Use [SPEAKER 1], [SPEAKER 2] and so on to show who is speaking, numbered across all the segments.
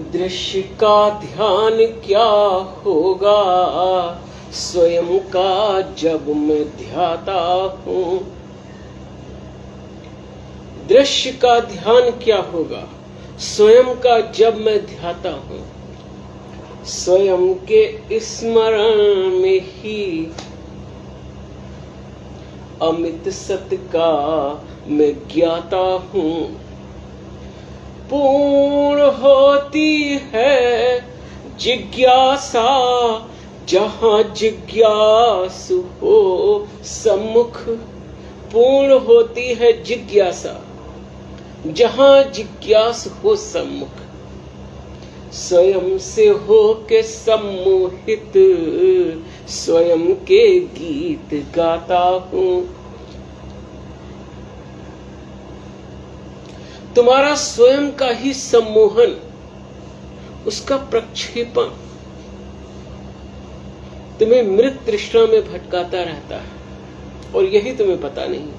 [SPEAKER 1] दृश्य का ध्यान क्या होगा स्वयं का जब मैं ध्याता हूँ। दृश्य का ध्यान क्या होगा स्वयं का जब मैं ध्याता हूँ। स्वयं के स्मरण में ही अमित सत्य का मैं ज्ञाता हूँ। पूर्ण होती है जिज्ञासा जहाँ जिज्ञासु हो सम्मुख। पूर्ण होती है जिज्ञासा जहाँ जिज्ञासु हो सम्मुख। स्वयं से हो के सम्मोहित स्वयं के गीत गाता हूँ। तुम्हारा स्वयं का ही सम्मोहन, उसका प्रक्षेपण तुम्हें मृत तृष्णा में भटकाता रहता है और यही तुम्हें पता नहीं।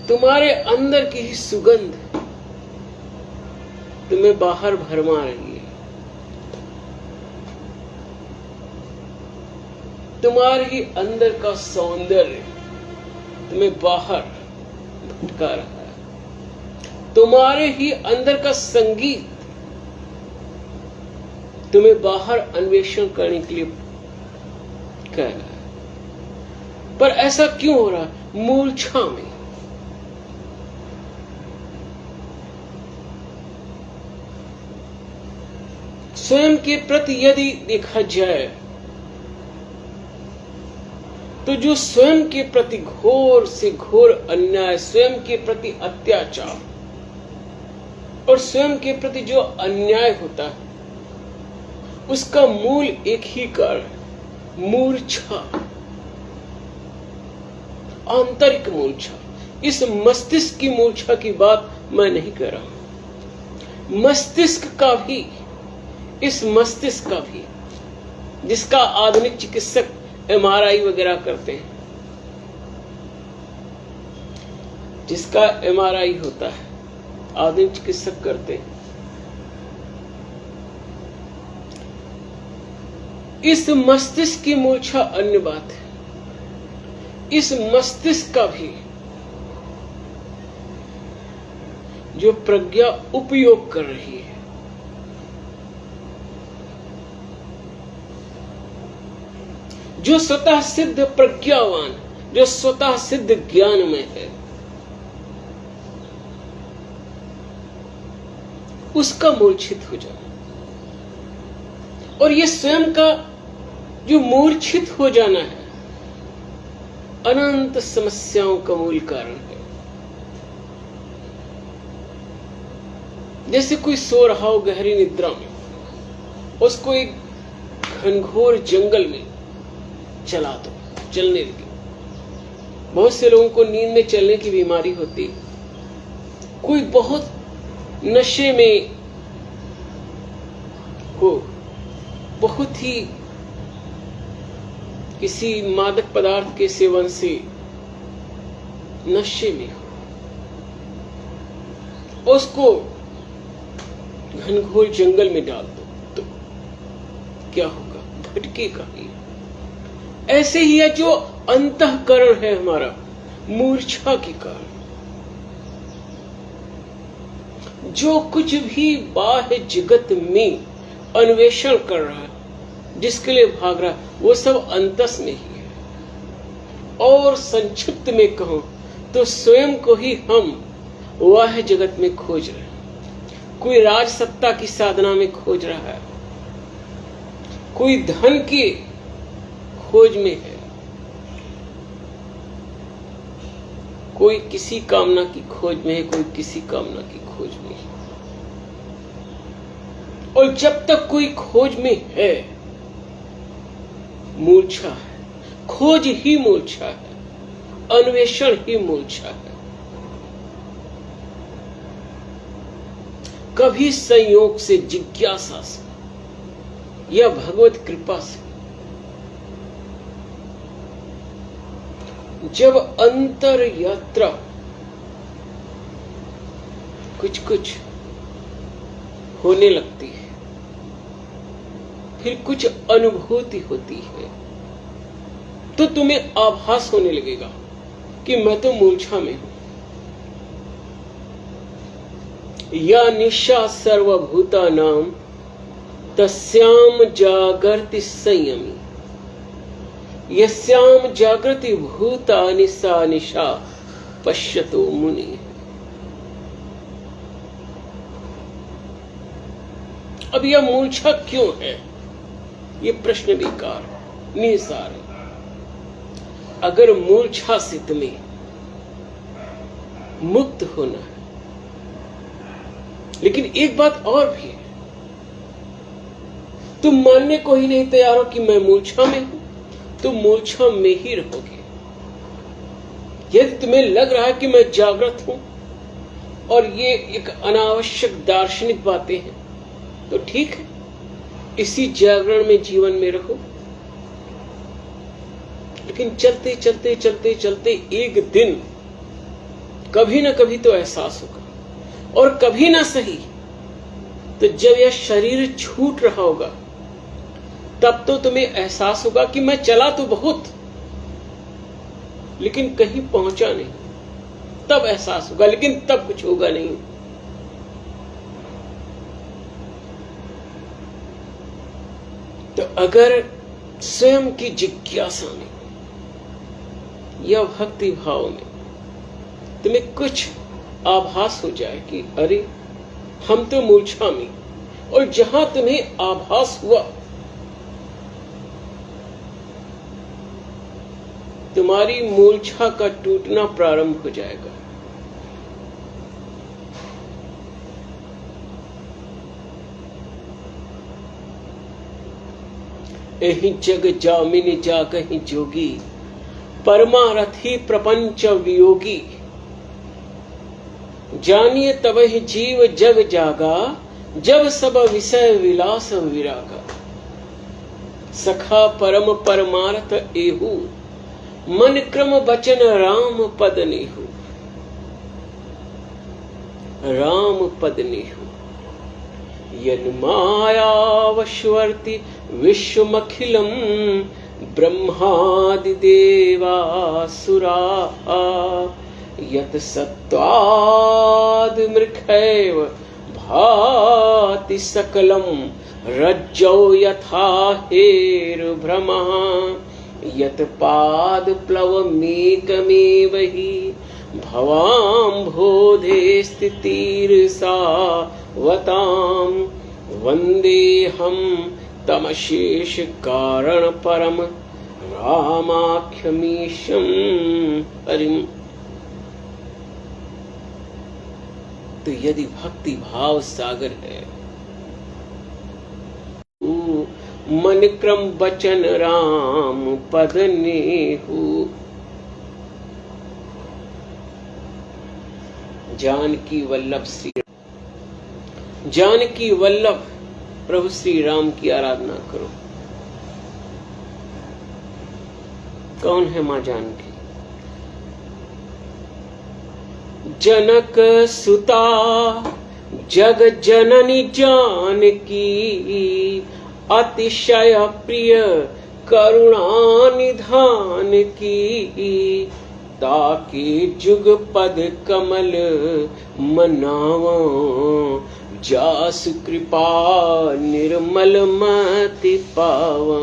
[SPEAKER 1] तुम्हारे अंदर की ही सुगंध तुम्हें बाहर भरमा रही है। तुम्हारे ही अंदर का सौंदर्य तुम्हें बाहर भटका रहा है। तुम्हारे ही अंदर का संगीत तुम्हें बाहर अन्वेषण करने के लिए कह रहा है। पर ऐसा क्यों हो रहा है? मूर्छा में। स्वयं के प्रति यदि देखा जाए तो जो स्वयं के प्रति घोर से घोर अन्याय, स्वयं के प्रति अत्याचार और स्वयं के प्रति जो अन्याय होता है उसका मूल एक ही कारण, मूर्छा, आंतरिक मूर्छा। इस मस्तिष्क की मूर्छा की बात मैं नहीं कर रहा हूं। मस्तिष्क का भी, इस मस्तिष्क का भी जिसका आधुनिक चिकित्सक MRI वगैरह करते हैं, जिसका MRI होता है, आधुनिक चिकित्सक करते हैं। इस मस्तिष्क की मूर्छा अन्य बात है। इस मस्तिष्क का भी जो प्रज्ञा उपयोग कर रही है, जो स्वतः सिद्ध प्रज्ञावान, जो स्वतः सिद्ध ज्ञान में है, उसका मूर्छित हो जाना। और ये स्वयं का जो मूर्छित हो जाना है अनंत समस्याओं का मूल कारण है। जैसे कोई सो रहा हो गहरी निद्रा में, उसको एक घनघोर जंगल में चला दो, चलने लगे। बहुत से लोगों को नींद में चलने की बीमारी होती है। कोई बहुत नशे में हो, बहुत ही किसी मादक पदार्थ के सेवन से नशे में हो, उसको घनघोर जंगल में डाल दो तो क्या होगा? भटकेगा ही। ऐसे ही है जो अंतःकरण है हमारा, मूर्छा के कारण। जो कुछ भी बाह्य जगत में अन्वेषण कर रहा है, जिसके लिए भाग रहा है, वो सब अंतस में ही है। और संक्षिप्त में कहूं तो स्वयं को ही हम बाह्य जगत में खोज रहे हैं। कोई राज सत्ता की साधना में खोज रहा है, कोई धन की खोज में है, कोई किसी कामना की खोज में है, कोई किसी कामना की खोज में है। और जब तक कोई खोज में है, मूर्छा है। खोज ही मूर्छा है, अन्वेषण ही मूर्छा है। कभी संयोग से, जिज्ञासा से या भगवत कृपा से जब अंतर यात्रा कुछ कुछ होने लगती है, फिर कुछ अनुभूति होती है, तो तुम्हें आभास होने लगेगा कि मैं तो मूर्छा में हूं। या निशा सर्वभूतानां तस्याम जागर्ति संयमी, यस्याम जागृति भूतानि सा निशा पश्यतो मुनि। अब यह मूर्छा क्यों है, ये प्रश्न विकार निसार है। अगर मूर्छा से तुम्हें मुक्त होना है, लेकिन एक बात और भी है, तुम मानने को ही नहीं तैयार हो कि मैं मूर्छा में हूं, तुम मूर्छा में ही रहोगे। यदि तुम्हें लग रहा है कि मैं जागृत हूं और ये एक अनावश्यक दार्शनिक बातें हैं, तो ठीक है, इसी जागरण में जीवन में रहो। लेकिन चलते चलते चलते चलते एक दिन कभी ना कभी तो एहसास होगा, और कभी ना सही तो जब यह शरीर छूट रहा होगा, तब तो तुम्हें एहसास होगा कि मैं चला तो बहुत, लेकिन कहीं पहुंचा नहीं। तब एहसास होगा, लेकिन तब कुछ होगा नहीं। तो अगर स्वयं की जिज्ञासा में या भक्ति भाव में तुम्हें कुछ आभास हो जाए कि अरे हम तो मूर्छा में, और जहां तुम्हें आभास हुआ, तुम्हारी मूर्छा का टूटना प्रारंभ हो जाएगा। एहि जग जामिन जागहि जोगी, परमारथी प्रपंच वियोगी। जानिए तबहि जीव जग जागा, जब सब विषय विलास विरागा। सखा परम परमार्थ एहू, मन क्रम बचन राम पद नेहु। राम पद नेहु यन माया वशवर्ति विश्वमखिलम, ब्रह्मादि देवासुरा यत सत्वाद मृखैव भाति सकलम। रज्जौ यथा हेर्भ्रमः, यत पाद प्लवमेकमेव हि। भवाम्भोधे स्थितिर्सा वतां, वन्देऽहं तमशेष कारण परम। रामाख्यमीशं हरिम्। तो यदि भक्ति भाव सागर है, मन क्रम बचन राम पद नेहु। जानकी वल्लभ श्री, जानकी वल्लभ प्रभु श्री राम की आराधना करो। कौन है मां जानकी? जनक सुता जग जननी जानकी, अतिशय प्रिय करुणा निधान की। ताकि जुग पद कमल मनावा, जासु कृपा निर्मल मति पावा।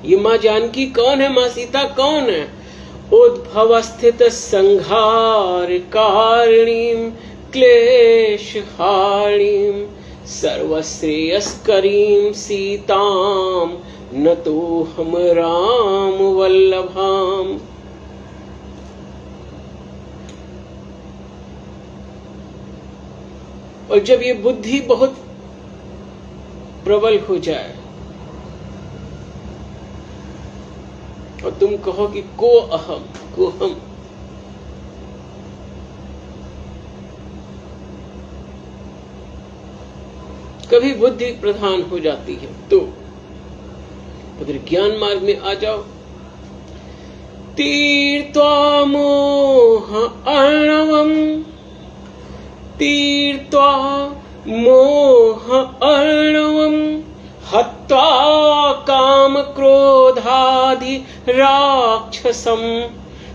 [SPEAKER 1] ये मां जानकी कौन है? मां सीता कौन है? उद्भव स्थित संहार कारिणीं, क्लेश हारिणीं, सर्वश्रेयस्करीं सीतां, न तो हम राम वल्लभाम। और जब ये बुद्धि बहुत प्रबल हो जाए और तुम कहो कि को अहम को हम, कभी बुद्धि प्रधान हो जाती है, तो अगर ज्ञान मार्ग में आ जाओ। तीर्त्वा मोह अर्णवम्, तीर्त्वा मोह क्रोधादि राक्षसम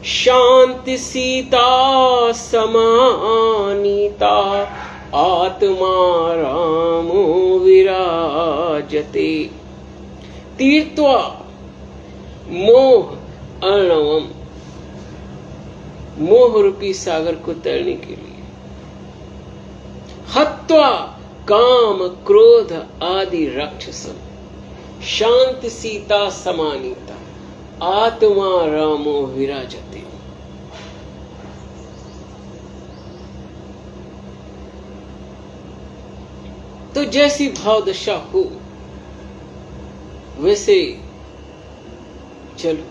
[SPEAKER 1] शांति सीता समानीता आत्मा रामो विराजते। तीर्त्वा मोह अर्णवम, मोह रूपी सागर को तैरने के लिए, हत्वा काम क्रोध आदि राक्षसम शांति सीता समानीता आत्मा रामो विराजते। तो जैसी भाव दशा हो वैसे चलो,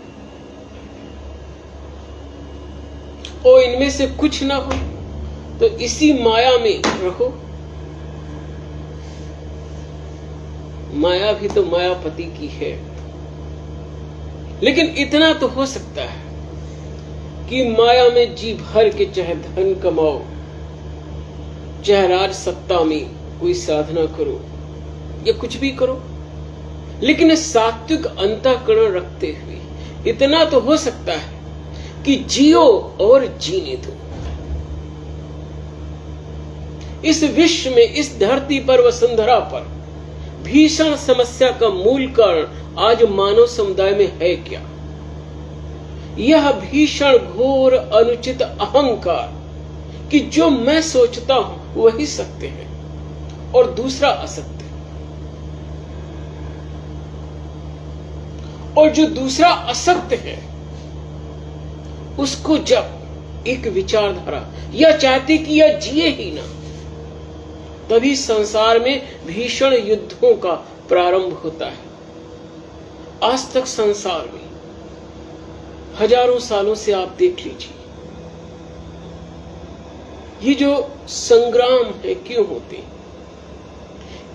[SPEAKER 1] और इनमें से कुछ ना हो तो इसी माया में रहो। माया भी तो मायापति की है, लेकिन इतना तो हो सकता है कि माया में जी भर के चाहे धन कमाओ, चाहे राज सत्ता में कोई साधना करो या कुछ भी करो, लेकिन सात्विक अंतःकरण रखते हुए इतना तो हो सकता है कि जियो और जीने दो। इस विश्व में, इस धरती पर, वसुंधरा पर भीषण समस्या का मूल कारण आज मानव समुदाय में है क्या? यह भीषण घोर अनुचित अहंकार कि जो मैं सोचता हूं वही सत्य है और दूसरा असत्य, और जो दूसरा असत्य है उसको जब एक विचारधारा या चाहते कि यह जिए ही ना, तभी संसार में भीषण युद्धों का प्रारंभ होता है। आज तक संसार में हजारों सालों से आप देख लीजिए, ये जो संग्राम है क्यों होते?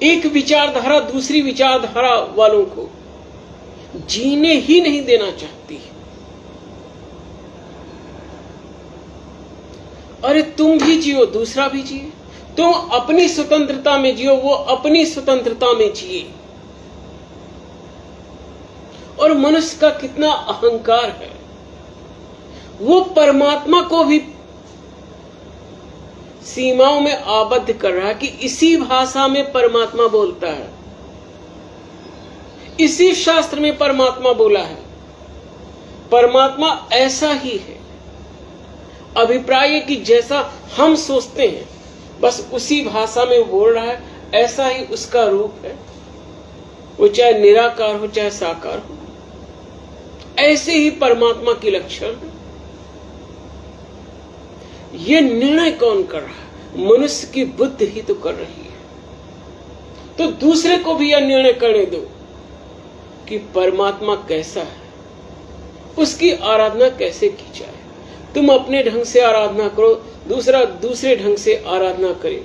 [SPEAKER 1] एक विचारधारा दूसरी विचारधारा वालों को जीने ही नहीं देना चाहती। अरे तुम भी जियो, दूसरा भी जिए, तुम अपनी स्वतंत्रता में जियो, वो अपनी स्वतंत्रता में जिए। और मनुष्य का कितना अहंकार है, वो परमात्मा को भी सीमाओं में आबद्ध कर रहा है कि इसी भाषा में परमात्मा बोलता है, इसी शास्त्र में परमात्मा बोला है, परमात्मा ऐसा ही है। अभिप्राय है कि जैसा हम सोचते हैं बस उसी भाषा में बोल रहा है, ऐसा ही उसका रूप है, वो चाहे निराकार हो चाहे साकार हो, ऐसे ही परमात्मा के लक्षण है। ये निर्णय कौन कर रहा है? मनुष्य की बुद्धि ही तो कर रही है। तो दूसरे को भी यह निर्णय करने दो कि परमात्मा कैसा है, उसकी आराधना कैसे की जाए। तुम अपने ढंग से आराधना करो, दूसरा दूसरे ढंग से आराधना करे।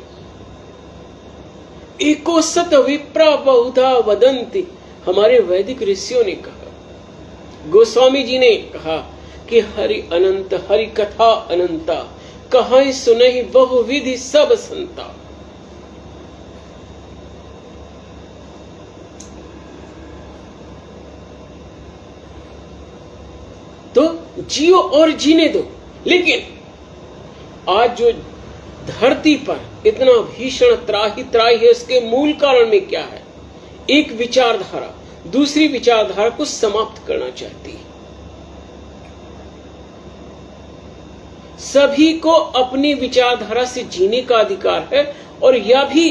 [SPEAKER 1] एको सत विप्रा बहुधा वदंती, हमारे वैदिक ऋषियों ने कहा, गोस्वामी जी ने कहा कि हरि अनंत, हरि कथा अनंता, कहां सुनहि बहुविधि सब संता। तो जियो और जीने दो। लेकिन आज जो धरती पर इतना भीषण त्राही त्राही है, उसके मूल कारण में क्या है? एक विचारधारा दूसरी विचारधारा को समाप्त करना चाहती है। सभी को अपनी विचारधारा से जीने का अधिकार है, और यह भी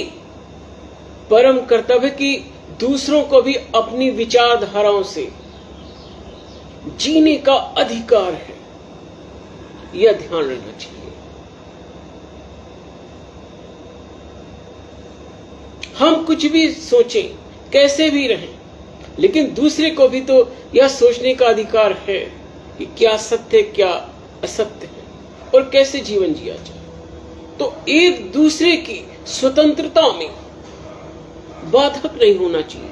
[SPEAKER 1] परम कर्तव्य कि दूसरों को भी अपनी विचारधाराओं से जीने का अधिकार है। यह ध्यान रखना चाहिए। हम कुछ भी सोचें, कैसे भी रहें, लेकिन दूसरे को भी तो यह सोचने का अधिकार है कि क्या सत्य क्या असत्य है और कैसे जीवन जिया जाए। तो एक दूसरे की स्वतंत्रता में बाधक नहीं होना चाहिए,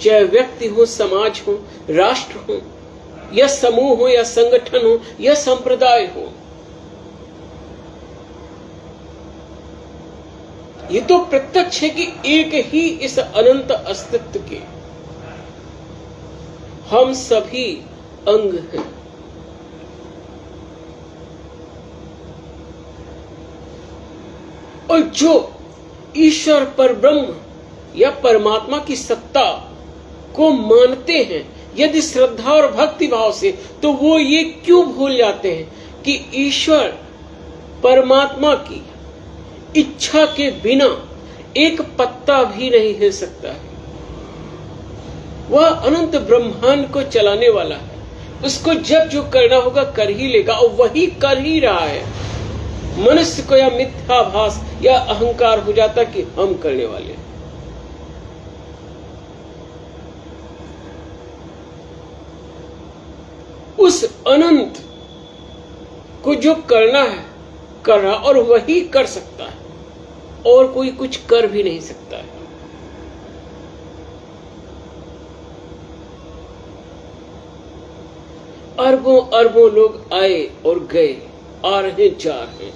[SPEAKER 1] चाहे व्यक्ति हो, समाज हो, राष्ट्र हो, या समूह हो, या संगठन हो, या संप्रदाय हो। ये तो प्रत्यक्ष है कि एक ही इस अनंत अस्तित्व के हम सभी अंग हैं। और जो ईश्वर परब्रह्म या परमात्मा की सत्ता को मानते हैं यदि श्रद्धा और भक्ति भाव से, तो वो ये क्यों भूल जाते हैं कि ईश्वर परमात्मा की इच्छा के बिना एक पत्ता भी नहीं हिल सकता है। वह अनंत ब्रह्मांड को चलाने वाला है। उसको जब जो करना होगा कर ही लेगा, और वही कर ही रहा है। मनुष्य को या मिथ्याभास या अहंकार हो जाता कि हम करने वाले हैं। उस अनंत को जो करना है कर रहा, और वही कर सकता है, और कोई कुछ कर भी नहीं सकता है। अरबों अरबों लोग आए और गए, आ रहे जा रहे,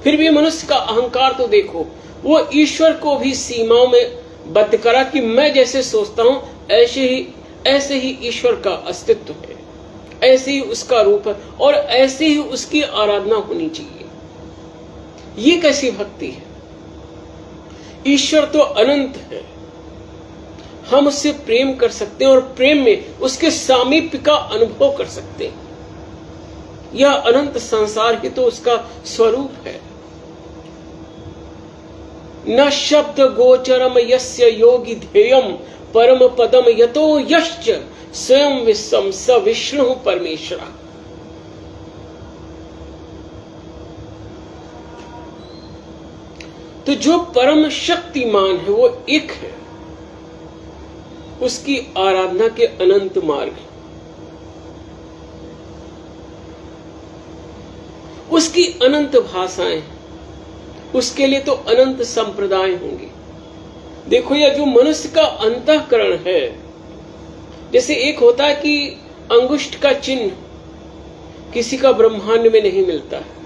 [SPEAKER 1] फिर भी मनुष्य का अहंकार तो देखो। वो ईश्वर को भी सीमाओं में बद्ध करा कि मैं जैसे सोचता हूं ऐसे ही ईश्वर का अस्तित्व है, ऐसे ही उसका रूप है, और ऐसे ही उसकी आराधना होनी चाहिए। ये कैसी भक्ति है? ईश्वर तो अनंत है, हम उससे प्रेम कर सकते हैं और प्रेम में उसके सामीप्य का अनुभव कर सकते हैं। यह अनंत संसार ही तो उसका स्वरूप है। न शब्द गोचरम यस्य योगी ध्येयम परम पदम यतो यश्च स्वयं विश्वम स विष्णु परमेश्वरा। तो जो परम शक्तिमान है वो एक है, उसकी आराधना के अनंत मार्ग, उसकी अनंत भाषाएं, उसके लिए तो अनंत संप्रदाय होंगे। देखो यह जो मनुष्य का अंतःकरण है, जैसे एक होता है कि अंगुष्ठ का चिन्ह किसी का ब्रह्मांड में नहीं मिलता है,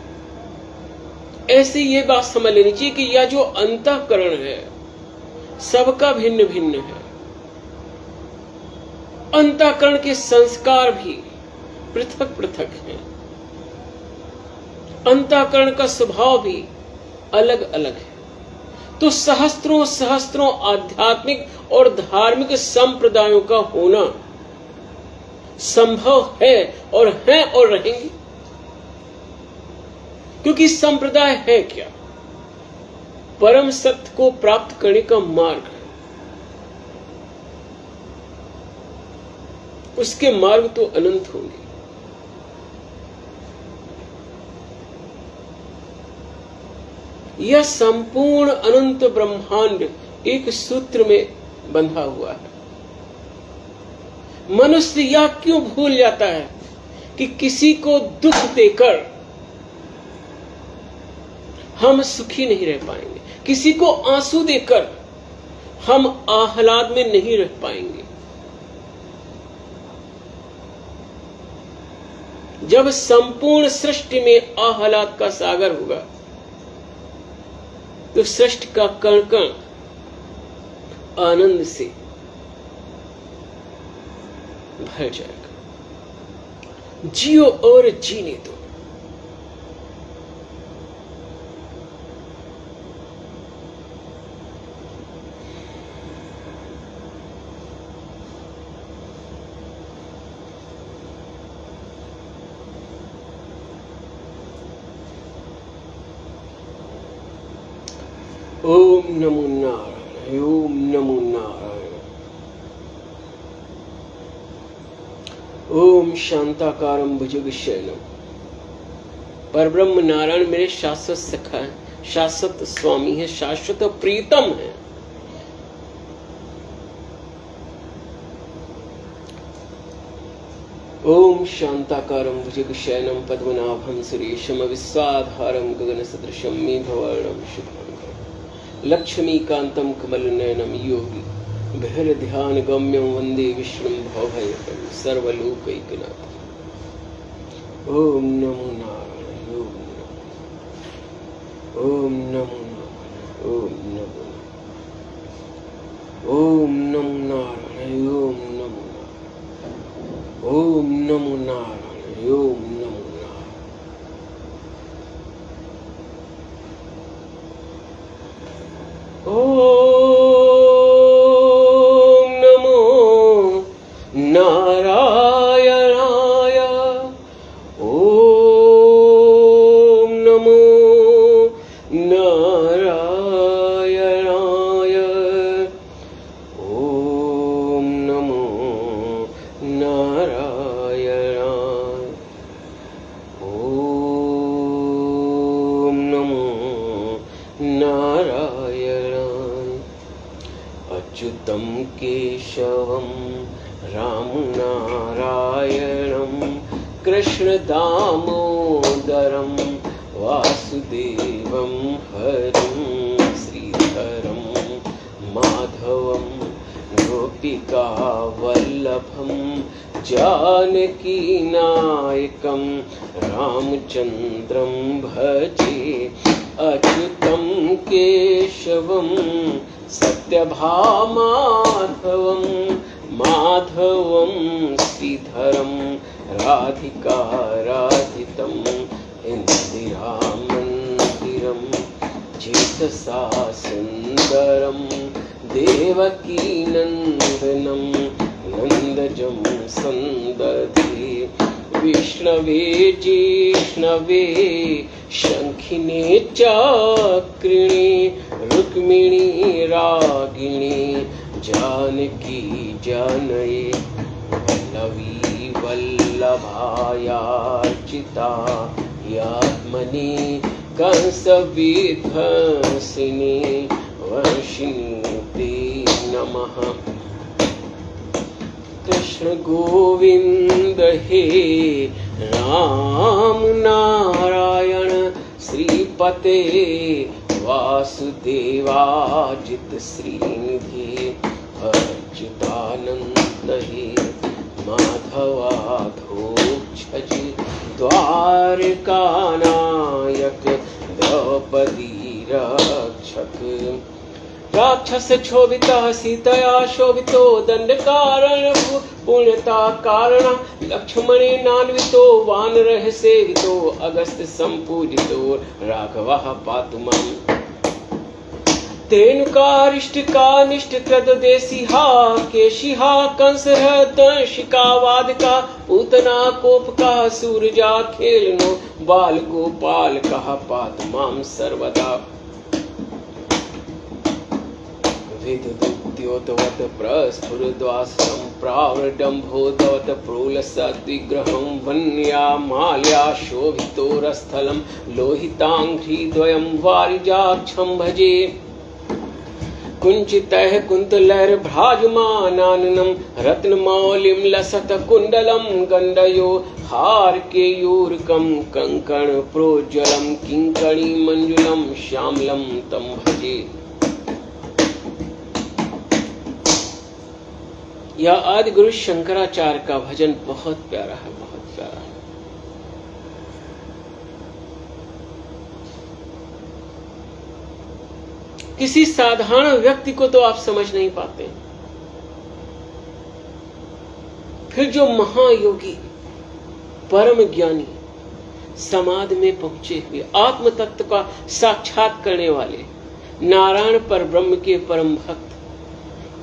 [SPEAKER 1] ऐसे ये बात समझ लेनी चाहिए कि यह जो अंतःकरण है सबका भिन्न भिन्न है। अंतःकरण के संस्कार भी पृथक पृथक हैं, अंतःकरण का स्वभाव भी अलग अलग है। तो सहस्त्रों सहस्त्रों आध्यात्मिक और धार्मिक संप्रदायों का होना संभव है और रहेंगे, क्योंकि संप्रदाय है क्या? परम सत्य को प्राप्त करने का मार्ग, उसके मार्ग तो अनंत होंगे। यह संपूर्ण अनंत ब्रह्मांड एक सूत्र में बंधा हुआ है। मनुष्य यह क्यों भूल जाता है कि किसी को दुख देकर हम सुखी नहीं रह पाएंगे, किसी को आंसू देकर हम आह्लाद में नहीं रह पाएंगे। जब संपूर्ण सृष्टि में आह्लाद का सागर होगा तो सृष्टि का कण कण आनंद से भर जाएगा। जियो और जीने दो। ओम नमो नारायण, ओम नमो नारायण। ओम शांताकारं भुजगशयनं। परब्रह्म नारायण मेरे शाश्वत सखा है, शाश्वत स्वामी है, शाश्वत प्रीतम है। ओम शांताकारं भुजगशयनं पद्मनाभं सुरेशं विश्वाधारं गगनसदृशं मेघवर्णं शुभ्रं लक्ष्मीकान्तं कमलनयनं योगी ध्यान गम्यं वंदे विष्णुं भवभयहरं सर्वलोकैकनाथं। ओम नमो नारायण, ओम नमो नारायण, ओम नमो नारायण, ओम नमो नारायण। ओम नमो नारायण, ओम नमो नारायण। ओम नमो नारायणाय, ओम नमो नारायणाय, ओम नमो नारायणाय, ओम नमो नारायणाय। अच्युतं केशवं राम नारायणं कृष्णदामोदरं वासुदेवं हरिं श्रीधरं माधवं गोपिकावल्लभं जानकीनायकं रामचन्द्रं भजे। अच्युतं केशवं सत्यभामाधवं माधवं श्रीधरं राधिकाराधितं इन्दिरामन्दिरं चेतसा सुन्दरं देवकीनन्दनं नन्दजं सन्दधे। विष्णवे जिष्णवे शङ्खिने चक्रिणे रुक्मिणी रागिणी जानकी जनये। वल्लवी वल्लभायार्चिता यात्मने कंसविध्वंसिनी वर्षिणी ते नमः। कृष्ण गोविंद हे राम नारायण श्रीपते वासुदेवाजित श्रीनिधि अच्युतानंद हे माधवाधोक्षज द्वारकानायक द्रौपदी रक्षक। राक्षस क्षोभिता सीतया शोभितो दंडकारण पुण्यता कारण लक्ष्मणे नान्वितो वानरः सेवितो अगस्त्य संपूजितो राघवः पातु माम्। तेनुकारिष्टिका निष्ठकृत देशिहा केशिहा कंसः दंशिका वादका पूतना कोपका सूरजा खेलनो बाल गोपाल कः पातु मां सर्वदा। विदुद्योतवत प्रस्फुरद्वासं प्रावृडम्भोदवत प्रोलसद्विग्रहं वन्या माल्या शोभितोरस्थलं लोहिताङ्घ्रिद्वयं वारिजाक्षं भजे। कुञ्चितैः कुन्तलैर्भ्राजमानाननं रत्नमौलिं लसत्कुण्डलं गण्डयो हारकेयूरकं कङ्कणप्रोज्ज्वलं किङ्कणीमञ्जुलं श्यामलं तं भजे। यह आदि गुरु शंकराचार्य का भजन बहुत प्यारा है, बहुत प्यारा है। किसी साधारण व्यक्ति को तो आप समझ नहीं पाते, फिर जो महायोगी परम ज्ञानी समाधि में पहुंचे हुए आत्म तत्व का साक्षात करने वाले नारायण पर ब्रह्म के परम भक्त,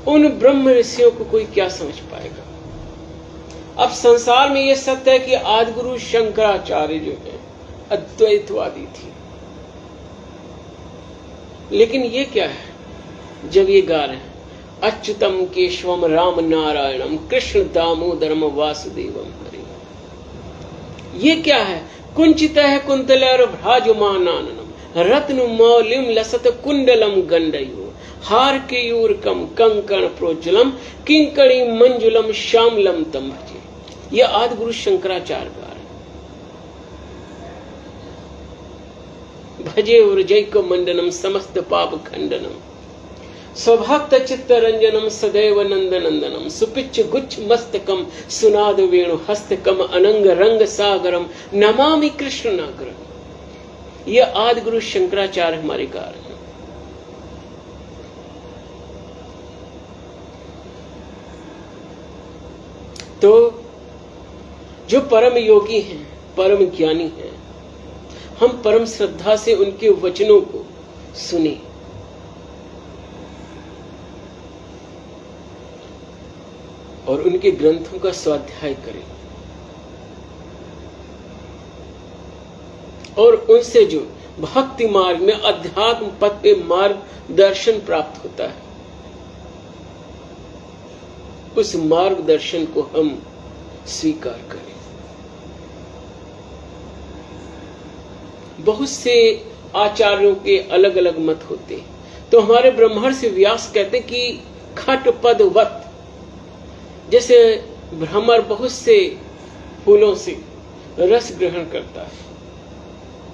[SPEAKER 1] उन ब्रह्म ऋषियों को कोई क्या समझ पाएगा। अब संसार में यह सत्य है कि आदिगुरु शंकराचार्य जो है अद्वैतवादी थे, लेकिन ये क्या है जब ये गा रहे हैं अच्युतम केशवम राम नारायणम कृष्ण दामोदरम वासुदेवम हरि, ये क्या है। कुंचितः कुंतलैर भ्राजमानाननम रत्न मौलिम लसत कुंडलम गंडयो हारकेयूरकम कंकण प्रोज्ज्वलम किंकणी मंजुलम श्यामलम तम भजे। यह आदिगुरु शंकराचार्य गा रहे। भजे व्रजैक मंडनम समस्त पाप खंडनम स्वभक्त चित्त रंजनम सदैव नंद नंदनम सुपिच्च गुच्छ मस्तकम सुनाद वेणु हस्तकम अनंग रंग सागरम नमामि कृष्ण नागरम। यह आदिगुरु शंकराचार्य हमारे गा रहे हैं। तो जो परम योगी हैं, परम ज्ञानी हैं, हम परम श्रद्धा से उनके वचनों को सुने। और उनके ग्रंथों का स्वाध्याय करें और उनसे जो भक्ति मार्ग में अध्यात्म पथ पे मार्गदर्शन प्राप्त होता है, उस मार्गदर्शन को हम स्वीकार करें। बहुत से आचार्यों के अलग अलग मत होते हैं, तो हमारे ब्रह्मर्षि व्यास कहते हैं कि खट पदवत, जैसे भ्रमर बहुत से फूलों से रस ग्रहण करता है,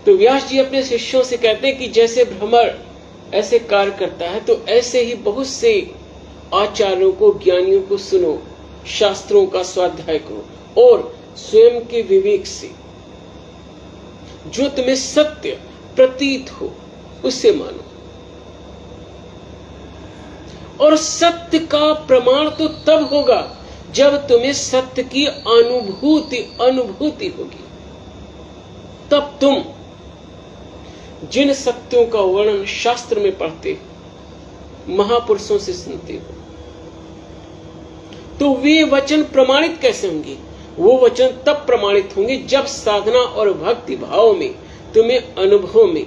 [SPEAKER 1] तो व्यास जी अपने शिष्यों से कहते हैं कि जैसे भ्रमर ऐसे कार्य करता है, तो ऐसे ही बहुत से आचार्यों को, ज्ञानियों को सुनो, शास्त्रों का स्वाध्याय करो और स्वयं के विवेक से जो तुम्हें सत्य प्रतीत हो उससे मानो। और सत्य का प्रमाण तो तब होगा जब तुम्हें सत्य की अनुभूति होगी। तब तुम जिन सत्यों का वर्णन शास्त्र में पढ़ते हो, महापुरुषों से सुनते हो, तो वे वचन प्रमाणित कैसे होंगे? वो वचन तब प्रमाणित होंगे जब साधना और भक्ति भाव में तुम्हें अनुभव में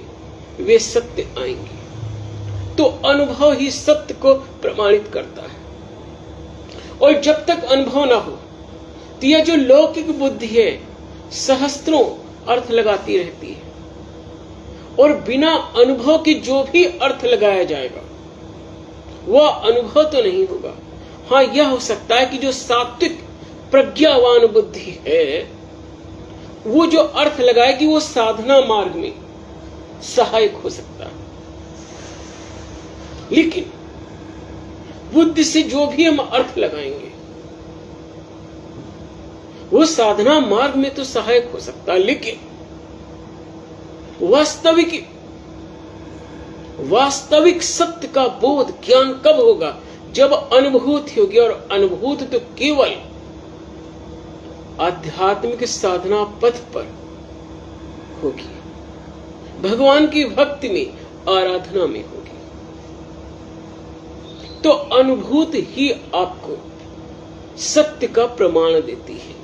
[SPEAKER 1] वे सत्य आएंगे। तो अनुभव ही सत्य को प्रमाणित करता है। और जब तक अनुभव ना हो तो यह जो लौकिक बुद्धि है सहस्त्रों अर्थ लगाती रहती है, और बिना अनुभव के जो भी अर्थ लगाया जाएगा वह अनुभव तो नहीं होगा। हाँ, यह हो सकता है कि जो सात्विक प्रज्ञावान बुद्धि है वो जो अर्थ लगाएगी वो साधना मार्ग में सहायक हो सकता है, लेकिन बुद्धि से जो भी हम अर्थ लगाएंगे वो साधना मार्ग में तो सहायक हो सकता है, लेकिन वास्तविक सत्य का बोध ज्ञान कब होगा? जब अनुभूति होगी, और अनुभूति तो केवल आध्यात्मिक साधना पथ पर होगी, भगवान की भक्ति में, आराधना में होगी। तो अनुभूति ही आपको सत्य का प्रमाण देती है।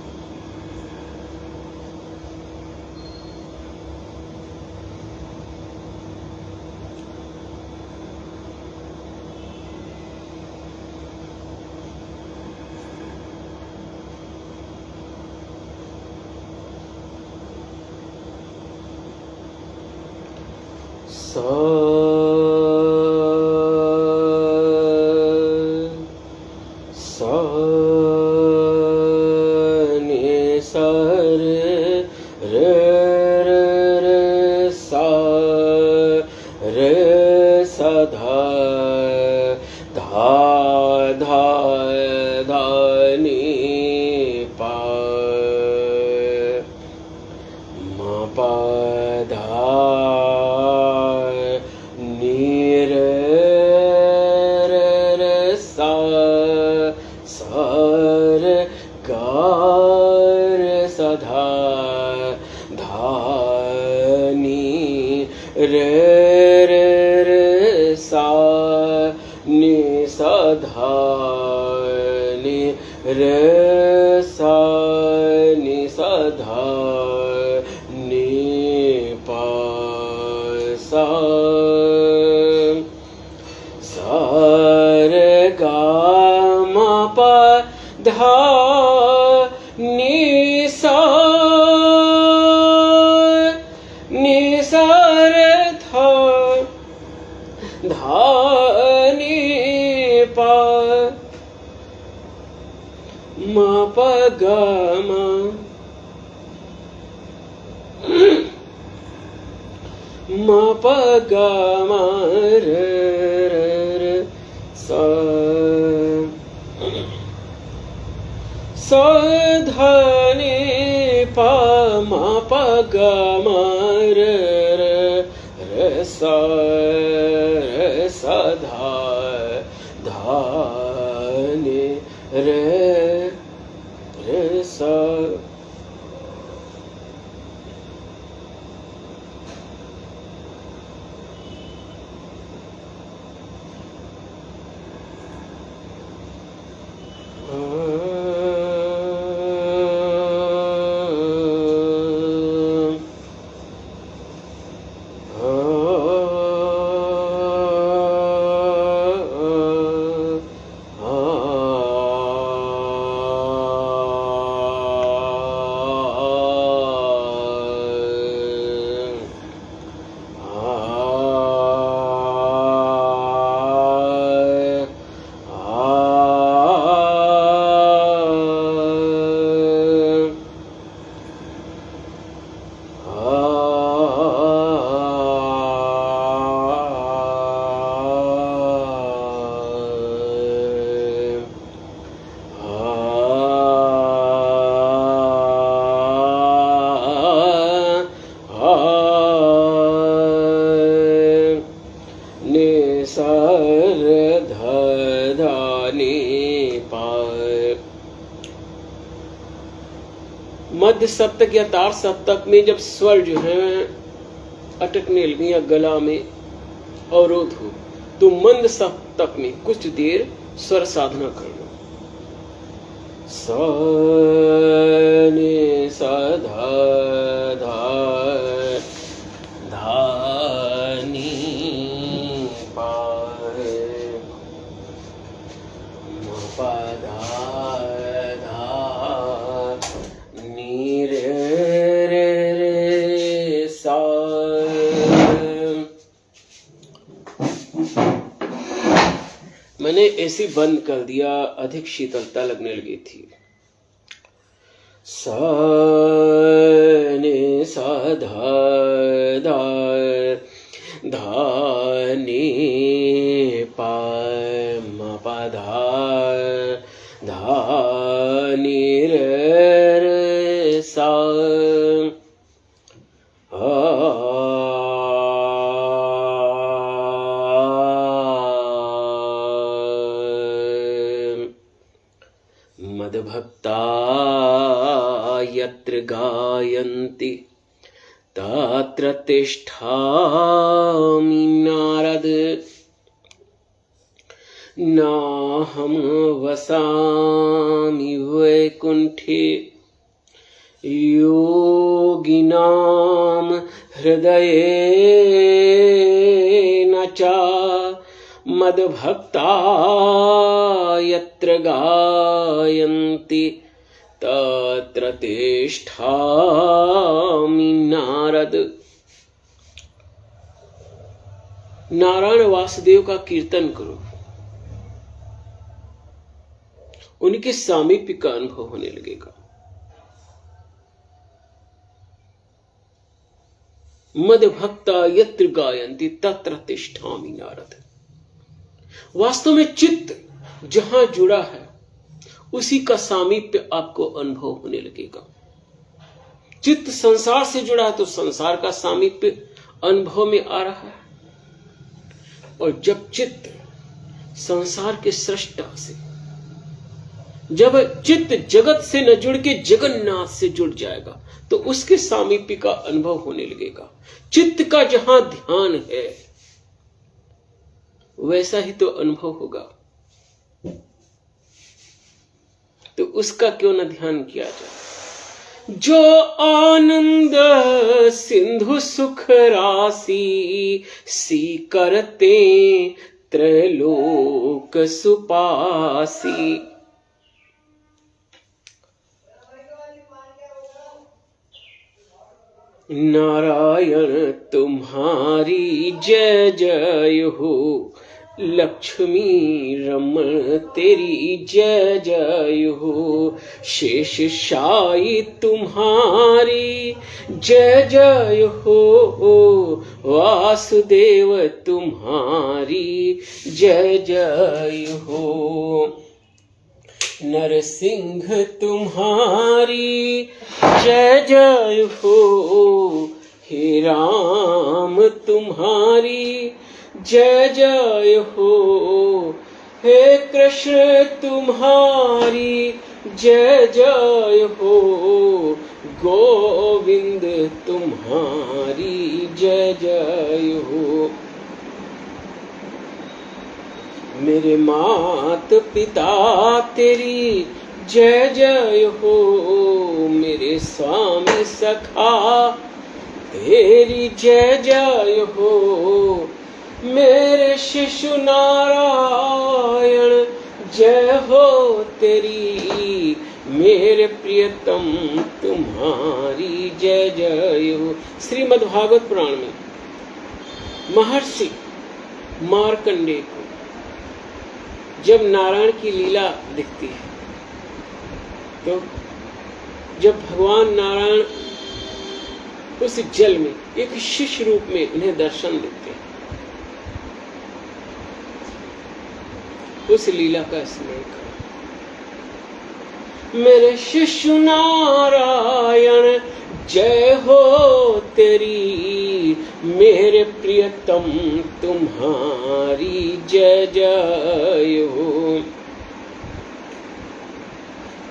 [SPEAKER 1] मध्य सप्तक या तार सप्तक में जब स्वर जो है अटकने लगे या गला में अवरोध हो, तो मंद सप्तक में कुछ देर स्वर साधना करना। सा नि सा धा धा धा नी पा म पा धा धा नी रे रे सा। मैंने ऐसी बंद कर दिया, अधिक शीतलता लगने लगी थी। सा नि सा धा धा धा नि पा म पा धा धा नि रे रे सा। मद्भक्ता यत्र गायन्ति तत्र तिष्ठामि नारद। नाहं वसामि वैकुण्ठे योगिनां हृदये न च। मद्भक्ता यत्र गायन्ति तत्र तिष्ठामि नारद। नारायण वासुदेव का कीर्तन करो, उनके सामीप्य का अनुभव होने लगेगा। मद्भक्ता यत्र गायन्ति तत्र तिष्ठामि नारद। वास्तव में चित्त जहां जुड़ा है उसी का सामीप्य आपको अनुभव होने लगेगा। चित्त संसार से जुड़ा है तो संसार का सामीप्य अनुभव में आ रहा है, और जब चित्त संसार के सृष्टा से, जब चित्त जगत से न जुड़ के जगन्नाथ से जुड़ जाएगा तो उसके सामीप्य का अनुभव होने लगेगा। चित्त का जहां ध्यान है वैसा ही तो अनुभव होगा, तो उसका क्यों न ध्यान किया जाए। जो आनंद सिंधु सुख राशि सी करते त्रैलोक सुपासी। नारायण तुम्हारी जय जय हो, लक्ष्मी रमण तेरी जय जय हो। शेष शाही तुम्हारी जय जय हो, वासुदेव तुम्हारी जय जय हो। नरसिंह तुम्हारी जय जय हो, हे राम तुम्हारी जय जय हो, हे कृष्ण तुम्हारी जय जय हो, गोविंद तुम्हारी जय जय हो। मेरे मात पिता तेरी जय जय हो, मेरे स्वामी सखा तेरी जय जय हो, मेरे शिशु नारायण जय हो तेरी, मेरे प्रियतम तुम्हारी जय जय हो। श्रीमद् भागवत पुराण में महर्षि मार्कंडेय को जब नारायण की लीला दिखती है, तो जब भगवान नारायण उस जल में एक शिष्य रूप में उन्हें दर्शन देते हैं, उस लीला का स्मरण करें। मेरे शिशु नारायण जय हो तेरी, मेरे प्रियतम तुम्हारी जय जय हो।